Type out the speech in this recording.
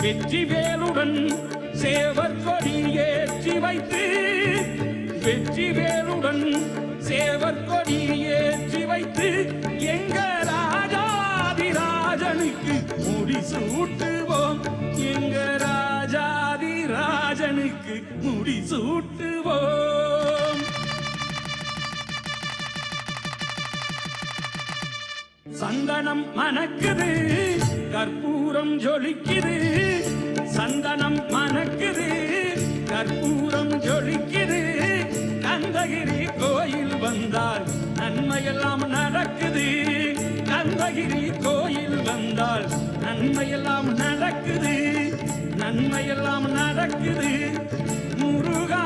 வெற்றி வேலுடன் சேவர் கொடி ஏற்றி வைத்து வெற்றி வேலுடன் சேவர் கொடி ஏற்றி வைத்து எங்க ராஜாதிராஜனுக்கு முடிசூட்டுவோம் எங்க ராஜாதிராஜனுக்கு முடிசூட்டுவோம். சந்தனம் மணக்குது கற்பூரம் ஜொலிக்குது சந்தனம் மணக்குது கற்பூரம் ஜொலிக்குது கந்தகிரி கோயில் வந்தால் நன்மையெல்லாம் நடக்குது கந்தகிரி கோயில் வந்தால் நன்மையெல்லாம் நடக்குது நன்மையெல்லாம் நடக்குது முருகா